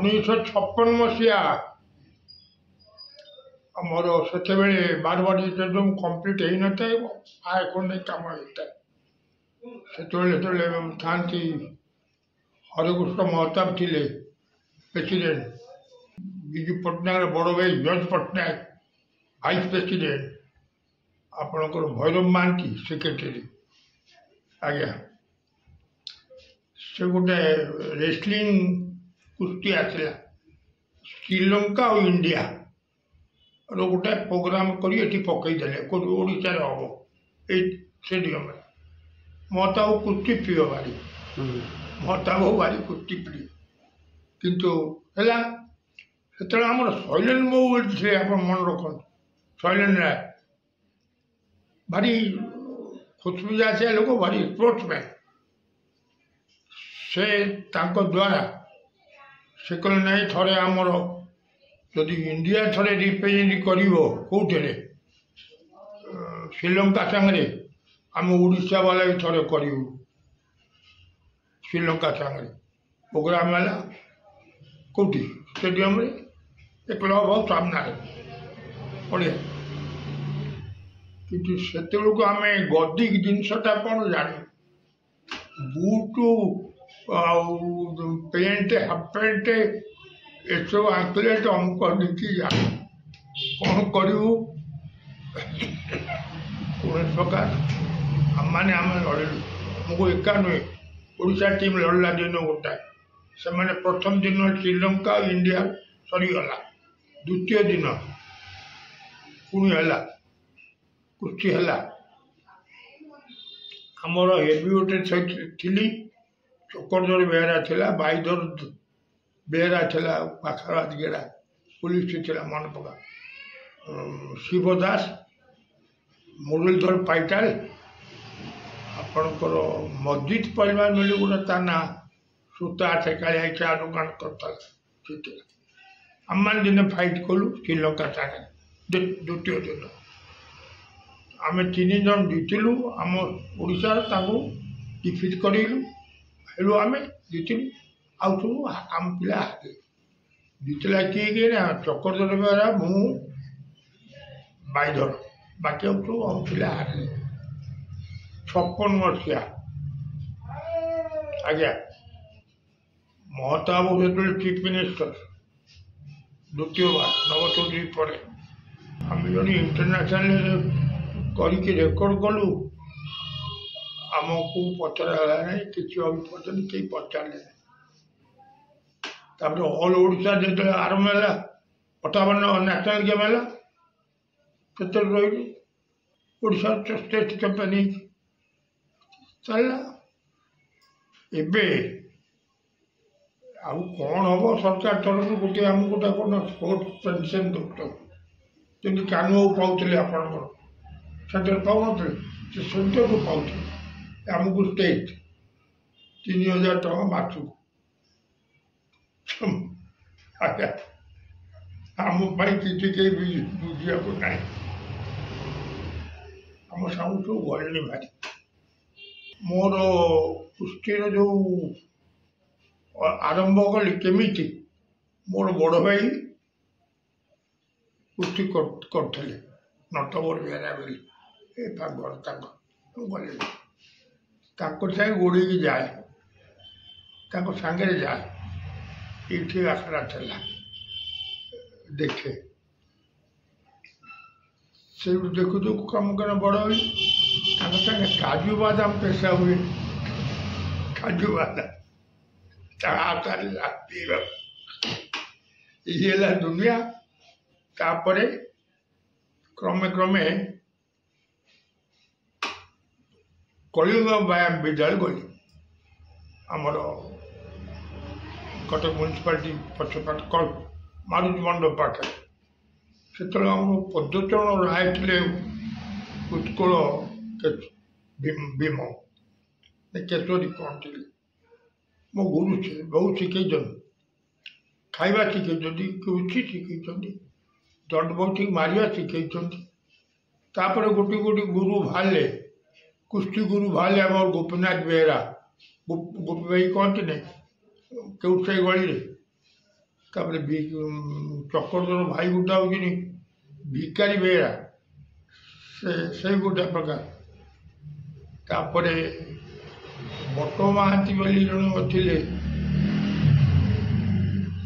1956 मोर से बारवाड़ी stadium complete हो न था आय खंडे कम होता से था हरिकृष्ण महताब थे प्रेसिडेंट विजु पट्टनायक बड़ भाई जज पट्टनायक वाइस प्रेसिडेंट आपणकर भैरव महांती सेक्रेटरी आज्ञा से गोटे रेसलिंग कुश्ती आसला श्रीलंका और इंडिया गोटे प्रोग्राम कर पकईदे ओडार हम ये स्टेडियम महताब कुश्ती प्रिय भारी महताब भारी कुश्ती प्रिय किंतु है से आम शैलेन्द्र बाबू थे आप मन रख शैलेन्द्र राय भारी खुशमिजाजिया लोक भारी स्पोर्ट्समैन से द्वारा से कहे नहीं थे आमर जदि इंडिया थे रिप्रेजेंट कौटे श्रीलंका सांगे आम ओडिशा वाला भी थे करूँ श्रीलंका सांगे प्रोग्राम है कौटी स्टेडियम रे क्लब हाउस सामना बढ़िया कि से आम गदी जिनसटा कौन जाने बूट पेंट हाफ पेंट ये सब आंकलेट अमुक नीति जाने कौन करूँ कौन प्रकार आम मैंने आम लड़लु मुझे एका नुहे ओडिशा टीम लड़ला दिन गोटाए से मैंने प्रथम दिन श्रीलंका इंडिया सरीगला द्वितीय दिन पुणी है कुश्ती है आमर हेवीवेट थी चक्रधर बेहरा थिला बाईधर बेहरा थिला पाखराज गेड़ा पुलिस थिला मन पका शिवदास मुरलीधर पाइटाल आपणकर मस्जिद परिवार मिली गोटे ता ना सूता ठेकाया चा दुकान करता आम मैंने दिन फाइट कलु श्रीलंका सागे द्वितीय दिन आम 3 जन जीतिलु आम ओडिशा डिफिट करूँ हेलु आम जीतिलु आउ सब आम पिला हारे जीतला किए ना चक्रधर बेहरा मु बाईधर बाकी सब आम पिला हारे 56 मसीहा आज्ञा महताब जो चीफ मिनिस्टर द्वितीय बार नव चौधरी पर आम जन इंटरनेशनल करके रेकर्ड कलु आमको पचरा ना किसी अभी पर्यटन कहीं पचारे ऑल ओडिशा जो आरंभ है 58 नेशनल गेम है से रही ओडिशा स्टेट चैंपियन चलला एबे आउ कौन हम सरकार तरफ गोटे आम गोटे कौन स्पोर्ट्स पेंशन दौर जमी कानू पाते आपंकर सेंटर पाऊन से सेंटर को पाते आमको स्टेट 3000 टका मासक आम किसी कहीं बुझा ना आम सब सब गले भारी मोर कुश्तीर जो आरंभ कली केमी मोर बड़ भाई कुश्ती करते नटवर बेहरा बोली गले सागे गोड़ की जाए सांगे जाए ये आखड़ा चला देखे से देखु देखु कम कर बड़ हुई संगे काजू बादाम पेशा हुए काजू बादाम ये दुनिया तापरे क्रमे क्रमे कलिंग व्यायाम विद्यालय गली आमर कटक म्यूनिसिपालिटी पछपट मारुति मंडप पाखे से पद्मचरण राय थे उत्कल भीम केशरी कौन थे मो गुरु से बहुत शिखे खाइबा शिखे कुश्ती शिखे दंड बैठक मारिया शिखे गोटे गोटे गुरु बाहर कुश्ती गुरु बाहर आम गोपीनाथ बेहरा गोपी भाई कहते नहीं केउसाई गली ତାପରେ ଚକ୍ରଧର ଭାଇ ଗୋଟା ହଉଛନ୍ତି ଭିକାରୀ ବେହେରା, ସେ ଗୋଟେ ପ୍ରକାର। ତାପରେ ବଟ ମହାନ୍ତି ବୋଲି ଜଣେ ଥିଲେ,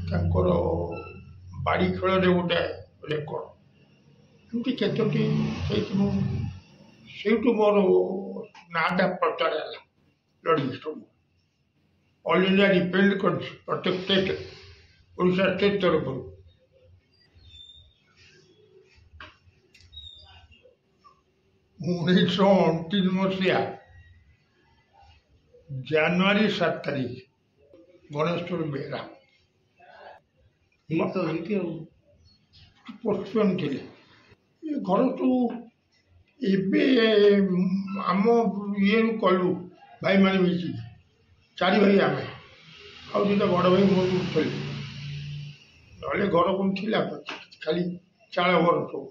ତାଙ୍କର ବାଡ଼ି ଖେଳରେ ଗୋଟେ ରେକର୍ଡ, ଏମିତି କେତୋଟି ସେଇଠୁ ମୋର ନାଁଟା ପ୍ରଚାର ହେଲା ଲଢ଼ିକି ସବୁ। ଅଲ୍ ଇଣ୍ଡିଆ ରିପ୍ରେଜେଣ୍ଟ କରିଛି ପ୍ରତ୍ୟେକ ଷ୍ଟେଟ୍, ଓଡ଼ିଶା ଷ୍ଟେଟ୍ ତରଫରୁ। ଉଣେଇଶହ 29 ମସିହା ଜାନୁଆରୀ 7 ତାରିଖ, ଗଣେଶ୍ୱର ବେହେରା ପୋଷ୍ଟମ୍ୟାନ୍ ଥିଲେ। ଏ ଘର ସବୁ ଏବେ ଆମ ଇଏରୁ କଲୁ ଭାଇମାନେ ମିଶିକି, 4 ଭାଇ ଆମେ, ଆଉ ଦୁଇଟା ବଡ଼ ଭାଇ ମୋର ଥିଲେ। ନହେଲେ ଘର କ'ଣ ଥିଲା, ଖାଲି ଚାଳ ଘର ସବୁ,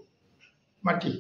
ମାଟି।